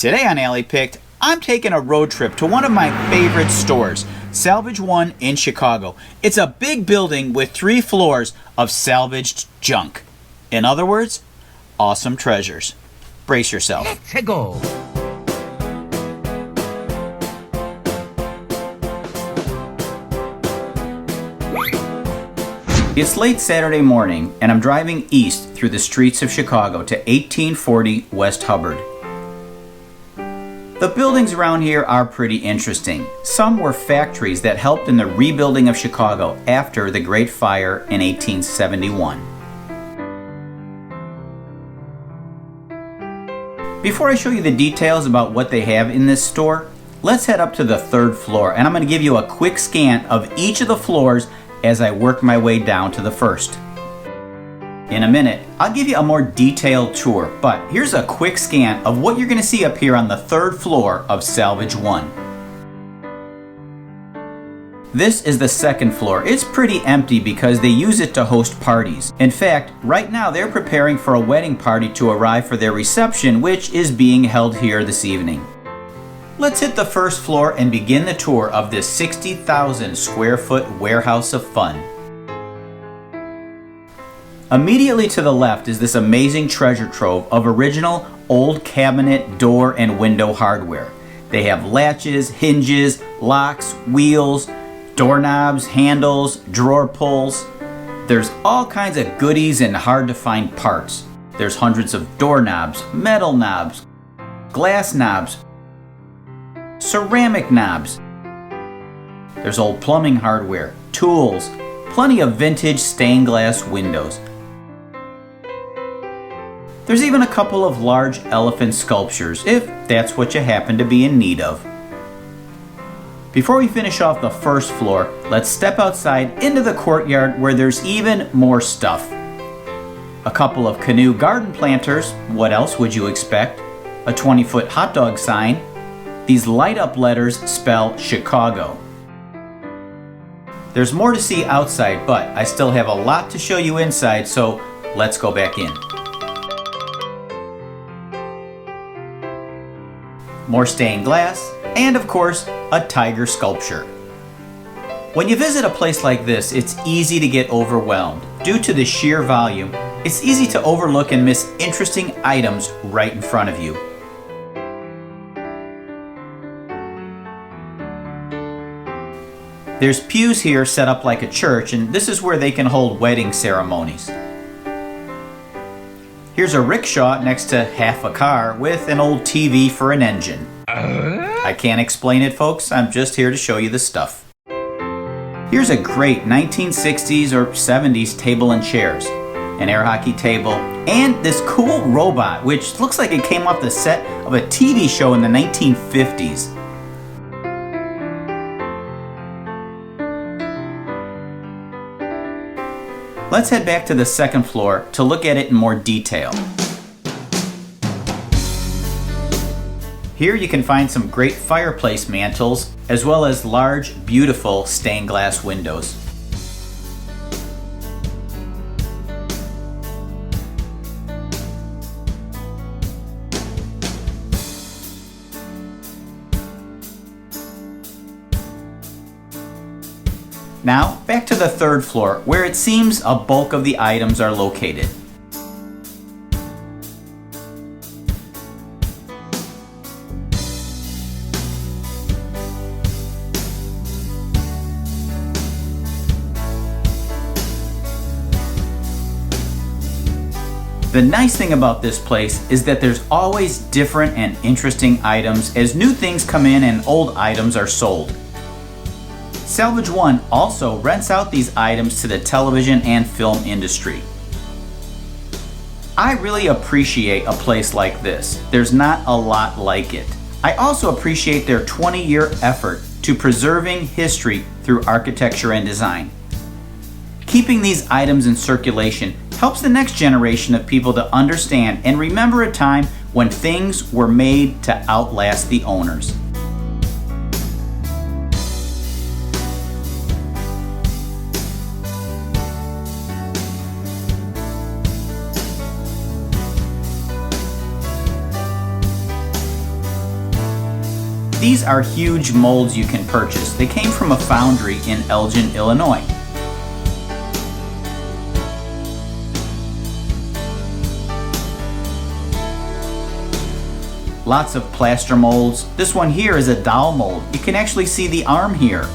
Today on Alley Picked, I'm taking a road trip to one of my favorite stores, Salvage One in Chicago. It's a big building with 3 floors of salvaged junk. In other words, awesome treasures. Brace yourself. Let's go. It's late Saturday morning, and I'm driving east through the streets of Chicago to 1840 West Hubbard. The buildings around here are pretty interesting. Some were factories that helped in the rebuilding of Chicago after the Great Fire in 1871. Before I show you the details about what they have in this store, let's head up to the 3rd floor, and I'm going to give you a quick scan of each of the floors as I work my way down to the 1st. In a minute, I'll give you a more detailed tour, but here's a quick scan of what you're going to see up here on the 3rd floor of Salvage One. This is the 2nd floor. It's pretty empty because they use it to host parties. In fact, right now they're preparing for a wedding party to arrive for their reception, which is being held here this evening. Let's hit the 1st floor and begin the tour of this 60,000 square foot warehouse of fun. Immediately to the left is this amazing treasure trove of original old cabinet, door, and window hardware. They have latches, hinges, locks, wheels, doorknobs, handles, drawer pulls. There's all kinds of goodies and hard to find parts. There's hundreds of doorknobs, metal knobs, glass knobs, ceramic knobs. There's old plumbing hardware, tools, plenty of vintage stained glass windows. There's even a couple of large elephant sculptures, if that's what you happen to be in need of. Before we finish off the 1st floor, let's step outside into the courtyard where there's even more stuff. A couple of canoe garden planters, what else would you expect? A 20-foot hot dog sign. These light-up letters spell Chicago. There's more to see outside, but I still have a lot to show you inside, so let's go back in. More stained glass, and of course, a tiger sculpture. When you visit a place like this, it's easy to get overwhelmed. Due to the sheer volume, it's easy to overlook and miss interesting items right in front of you. There's pews here set up like a church, and this is where they can hold wedding ceremonies. Here's a rickshaw next to half a car with an old TV for an engine. I can't explain it, folks. I'm just here to show you the stuff. Here's a great 1960s or 70s table and chairs, an air hockey table, and this cool robot, which looks like it came off the set of a TV show in the 1950s. Let's head back to the 2nd floor to look at it in more detail. Here you can find some great fireplace mantles, as well as large, beautiful stained glass windows. Now, back to the 3rd floor, where it seems a bulk of the items are located. The nice thing about this place is that there's always different and interesting items as new things come in and old items are sold. Salvage One also rents out these items to the television and film industry. I really appreciate a place like this. There's not a lot like it. I also appreciate their 20-year effort to preserving history through architecture and design. Keeping these items in circulation helps the next generation of people to understand and remember a time when things were made to outlast the owners. These are huge molds you can purchase. They came from a foundry in Elgin, Illinois. Lots of plaster molds. This one here is a doll mold. You can actually see the arm here.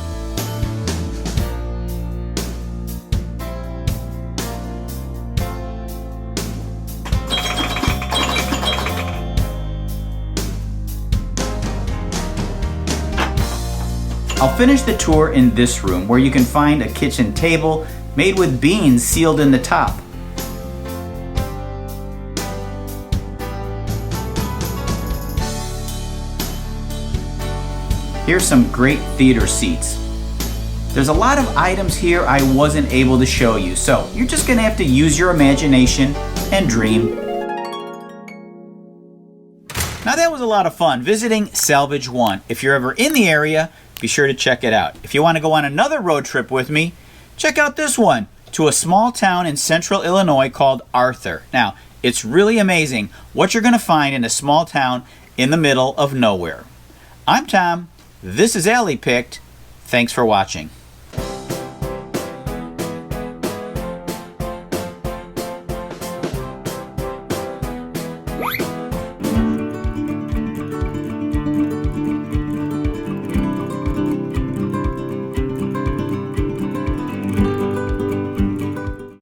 I'll finish the tour in this room where you can find a kitchen table made with beans sealed in the top. Here's some great theater seats. There's a lot of items here I wasn't able to show you, so you're just gonna have to use your imagination and dream. Now that was a lot of fun visiting Salvage One. If you're ever in the area, be sure to check it out. If you want to go on another road trip with me, check out this one to a small town in central Illinois called Arthur. Now, it's really amazing what you're going to find in a small town in the middle of nowhere. I'm Tom. This is Alley Picked. Thanks for watching.